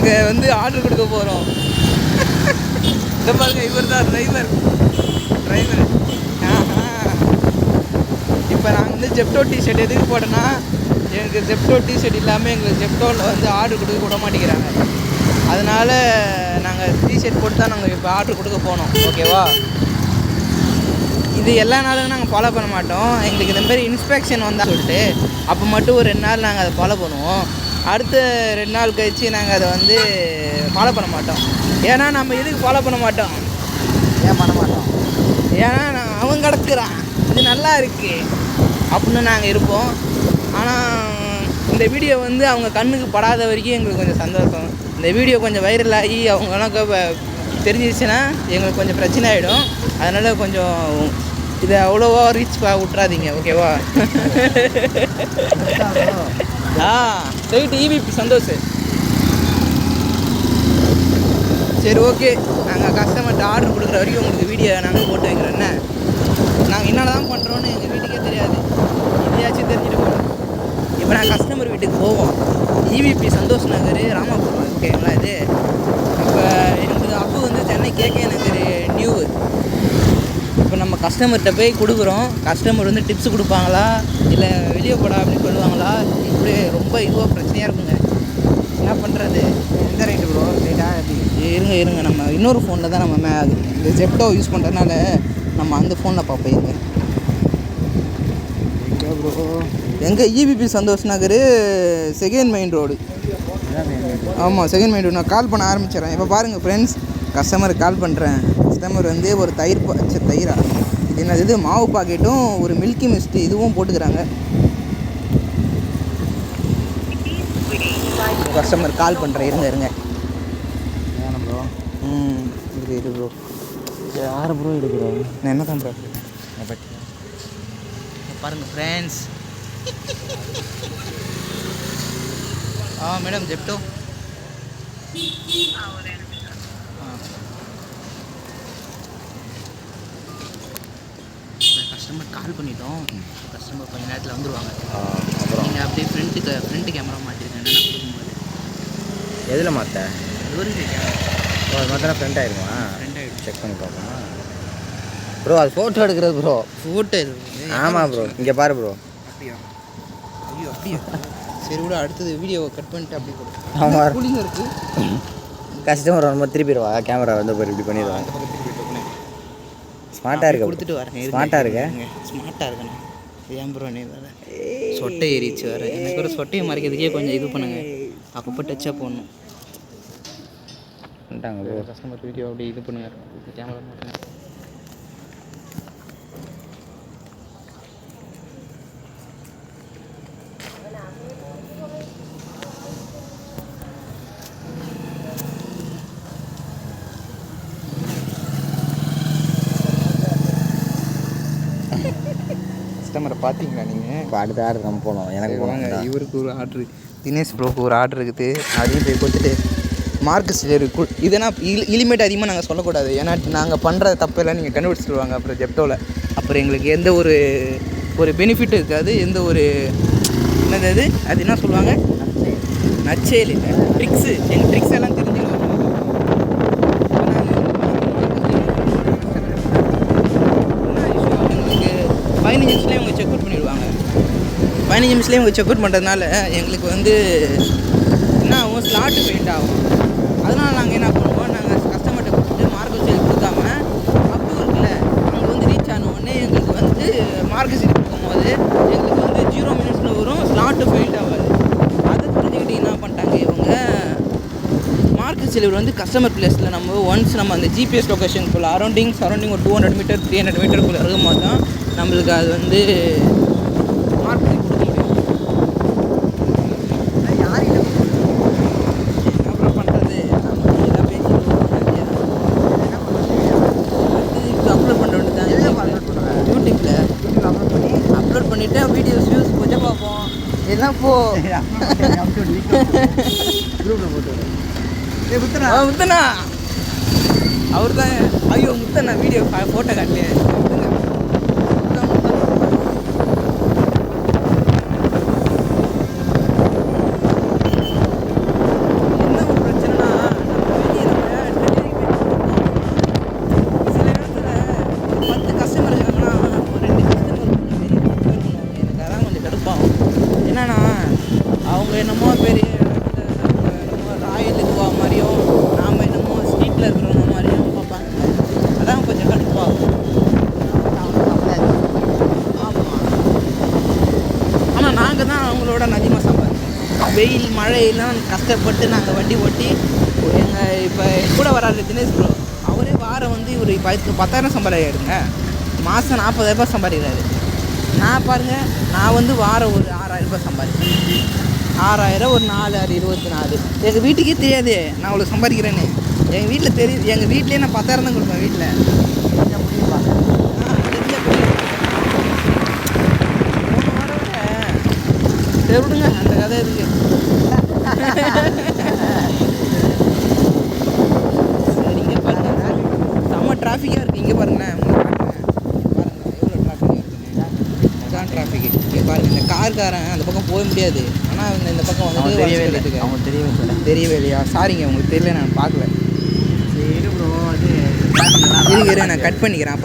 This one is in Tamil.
நாங்கள் வந்து ஆர்டர் கொடுக்க போகிறோம். இந்த பாருங்க, இவர் தான் டிரைவர். இப்போ நாங்கள் வந்து ஜெப்டோ டிஷர்ட் எதுக்கு போட்டோன்னா, எனக்கு ஜெப்டோ டிஷர்ட் இல்லாமல் எங்களுக்கு ஜெப்டோவில் வந்து ஆர்டர் கொடுக்க விட மாட்டேங்கிறாங்க. அதனால் நாங்கள் டிஷர்ட் போட்டு தான் நாங்கள் இப்போ ஆர்டர் கொடுக்க போனோம். ஓகேவா? இது எல்லா நாளும் நாங்கள் ஃபாலோ பண்ண மாட்டோம். எங்களுக்கு இந்த மாதிரி இன்ஸ்பெக்ஷன் வந்தால் சொல்லிட்டு அப்போ மட்டும் ஒரு 2 நாள் நாங்கள் அதை ஃபாலோ பண்ணுவோம். அடுத்த 2 நாள் கழித்து நாங்கள் அதை வந்து ஃபாலோ பண்ண மாட்டோம். ஏன்னா நம்ம எதுக்கு ஃபாலோ பண்ண மாட்டோம்? ஏன் பண்ண மாட்டோம்? ஏன்னா அவன் கிடக்குறான், இது நல்லா இருக்குது அப்படின்னு நாங்கள் இருப்போம். ஆனால் இந்த வீடியோ வந்து அவங்க கண்ணுக்கு படாத வரைக்கும் எங்களுக்கு கொஞ்சம் சந்தோஷம். இந்த வீடியோ கொஞ்சம் வைரல் ஆகி அவங்களாம் தெரிஞ்சிருச்சுன்னா எங்களுக்கு கொஞ்சம் பிரச்சனை ஆகிடும். அதனால் கொஞ்சம் இதை அவ்வளோவா ரீச் விட்றாதீங்க. ஓகேவா? போயிட்டு EVP சந்தோஷ். சரி, ஓகே. நாங்கள் கஸ்டமர்கிட்ட ஆர்டர் கொடுக்குற வரைக்கும் உங்களுக்கு வீடியோ நாங்கள் போட்டு வைக்கிறோம். என்ன நாங்கள் என்னென்ன தான் பண்ணுறோன்னு எங்கள் வீட்டுக்கே தெரியாது, இதையாச்சும் தெரிஞ்சுட்டு போகிறோம். இப்போ நாங்கள் கஸ்டமர் வீட்டுக்கு போவோம். EVP சந்தோஷ் நகர், ராமாபுரம். ஓகேங்களா? இது இப்போ எனக்கு அப்பு வந்து சென்னை KK நகர் நியூ. இப்போ நம்ம கஸ்டமர்கிட்ட போய் கொடுக்குறோம். கஸ்டமர் வந்து டிப்ஸ் கொடுப்பாங்களா இல்லை வெளியே போடா அப்படின்னு சொல்லுவாங்களா? இப்படி ரொம்ப இதுவாக பிரச்சனையாக இருக்குங்க. என்ன பண்ணுறது? எந்த ரைட்டு ப்ரோ? இருங்க நம்ம இன்னொரு ஃபோனில் தான் நம்ம இந்த ஜெப்டோ யூஸ் பண்ணுறதுனால நம்ம அந்த ஃபோனில் பார்ப்போம். ப்ரோ எங்கே? EVP சந்தோஷ் நகர், செகண்ட் மெயின் ரோடு. ஆமாம், செகண்ட் மெயின் ரோடு. நான் கால் பண்ண ஆரம்பிச்சிடறேன். இப்போ பாருங்கள் ஃப்ரெண்ட்ஸ், கஸ்டமருக்கு கால் பண்ணுறேன். கஸ்டமர் வந்து ஒரு தயிரா இது என்னது, இது மாவு பாக்கெட்டும் ஒரு மில்கி மிஸ்ட் இதுவும் போட்டுக்கிறாங்க. கஸ்டமர் கால் பண்ணுறேன். இருங்க ப்ரோ. இது ப்ரோ. யார் ப்ரோ எடுக்கிறோம்? நான் என்ன தான் ப்ரோ பாருங்கள் ஃப்ரெண்ட்ஸ். மேடம் ஜெப்டோ. கஸ்டமர் கால் பண்ணிட்டோம். கஸ்டமர் கொஞ்சம் நேரத்தில் வந்துடுவாங்க. அப்புறம் நீங்கள் அப்படியே ஃப்ரண்ட் கேமரா மாட்டிருக்கேன். நான் கொடுக்க மாட்டேன். எதில் மாற்ற? ஒரு மாத்திரம் ஃப்ரெண்ட் ஆகிடுமா? ஃப்ரெண்ட் ஆகிடும். செக் பண்ணி பார்ப்போமா ப்ரோ? அது ஃபோட்டோ எடுக்கிறது ப்ரோ. ஃபோட்டோ இது? ஆமாம் ப்ரோ. இங்கே பாரு ப்ரோ. அப்படியா? ஐயோ அப்படியா? சரி விட, அடுத்தது வீடியோவை கட் பண்ணிட்டு அப்படி கொடு. ஆமாம், கூலிங் இருக்குது. கஸ்டமர் வரும்போது திருப்பிடுவா. கேமரா வந்து இப்படி பண்ணிடுவாங்க. ஸ்மார்ட்டாக இருக்கு. கொடுத்துட்டு வரேன். ஸ்மார்ட்டாக இருக்கேன். ஸ்மார்ட்டாக இருக்கேன். ஏன் ப்ரோ நீ வேறு சொட்டை ஏறிச்சு வேறு. எனக்கு ஒரு சொட்டையை மறைக்கிறதுக்கே கொஞ்சம் இது பண்ணுங்க. அப்பப்போ டச்சாக போடணும். பண்ணிட்டாங்க கஸ்டமர் வீடியோ அப்படி இது பண்ணுங்க. கேமரா மாட்டேன். கஸ்டமரை பார்த்தீங்களா நீங்கள்? இப்போ அடுத்த ஆர்டர் நம்ம போகணும். எனக்கு வாங்க. இவருக்கு ஒரு ஆர்டர், தினேஷ் ப்ரோக்கு ஒரு ஆர்டர் இருக்குது. அதையும் போய் கொடுத்துட்டு மார்க்கு சிலர் இதனா இலிமேட் அதிகமாக நாங்கள் சொல்லக்கூடாது. ஏன்னா நாங்கள் பண்ணுற தப்பெல்லாம் நீங்கள் கண்டுபிடிச்சிடுவாங்க அப்புறம் ஜெப்டோவில். அப்புறம் எங்களுக்கு எந்த ஒரு பெனிஃபிட் இருக்காது. எந்த ஒரு என்னது அது என்ன சொல்லுவாங்க, நச்சேல் இல்லை, ட்ரிக்ஸு. எங்கள் ட்ரிக்ஸ் எல்லாம் தெரிஞ்சுக்குவாங்க. எங்களுக்கு 15 நிமிஷத்துலேயே அவங்க செக் அவுட் பண்ணிவிடுவாங்க. 15 நிமிஷத்துலேயே அவங்க செக் அவுட் பண்ணுறதுனால எங்களுக்கு வந்து என்ன ஆகும், ஸ்லாட்டு பெயிண்ட் ஆகும். அதனால் நாங்கள் என்ன பண்ணுவோம், நாங்கள் கஸ்டமர்கிட்ட கொடுத்துட்டு மார்க்கு சீல் கொடுக்காம அப்பு இருக்குல்ல அங்கே வந்து ரீச் ஆன உடனே எங்களுக்கு வந்து மார்க்கு சீல் கொடுக்கும்போது எங்களுக்கு வந்து 0 மினிட்ஸில் வரும், ஸ்லாட்டு ஃபெயில்ட் ஆகாது. அதை புரிஞ்சுக்கிட்டு என்ன பண்ணிட்டாங்க இவங்க, மார்க்கு சீல் வந்து கஸ்டமர் பிளேஸில் நம்ம ஒன்ஸ் நம்ம அந்த GPS லொக்கேஷனுக்குள்ள சரௌண்டிங் ஒரு 200 மீட்டர் 300 மீட்டருக்குள்ளே இருக்கும்போது தான் நம்மளுக்கு அது வந்து மார்க் சீல் கொடுக்க முடியும். அப்புறம் பண்ணுறது எல்லாம் பேசி அப்லோட் பண்ண வேண்டியது தான். யூடியூப்பில் அப்லோட் பண்ணிவிட்டு வீடியோஸ் வியூஸ் கொஞ்சம் பார்ப்போம். எல்லாம் போ குரூப்பில் போட்டு முத்தனா அவர் தான். ஐயோ முத்தண்ணா வீடியோ ஃபோட்டோ காட்டலையே. என்ன ஒரு பிரச்சனைனா மழையெல்லாம் கஷ்டப்பட்டு நாங்கள் வண்டி ஓட்டி எங்கள் இப்போ கூட வராது தினேஷ் ப்ரோ, அவரே வாரம் வந்து இவர் 10,000 சம்பாதிக்கிறாருங்க. மாதம் 40,000 சம்பாதிக்கிறாரு. நான் பாருங்கள், நான் வந்து வாரம் ஒரு 6,000 சம்பாதிக்கிறேன். 6,000 ஒரு 4 6 24. எங்கள் வீட்டுக்கே தெரியாது நான் அவ்வளோ சம்பாதிக்கிறேன்னு. எங்கள் வீட்டில் தெரியுது. எங்கள் வீட்லேயே நான் 10,000 தான் கொடுப்பேன் வீட்டில். சரி விடுங்க, அந்த கதை இருக்கு. சரி, இங்கே பாருங்க, செம்ம டிராஃபிக்காக இருக்குது. இங்கே பாருங்களேன், பாருங்கள் எவ்வளோ டிராஃபிக்காக இருக்குங்க. அதான் டிராஃபிக்கு. இங்கே பாருங்கள், இந்த கார்காரன் அந்த பக்கம் போக முடியாது. ஆனால் இந்த பக்கம் வந்து அவங்க தெரியவே இல்லையா? சாரிங்க, உங்களுக்கு தெரியல, நான் பார்க்கல. சரி ப்ரோ, அது இரு நான் கட் பண்ணிக்கிறேன்.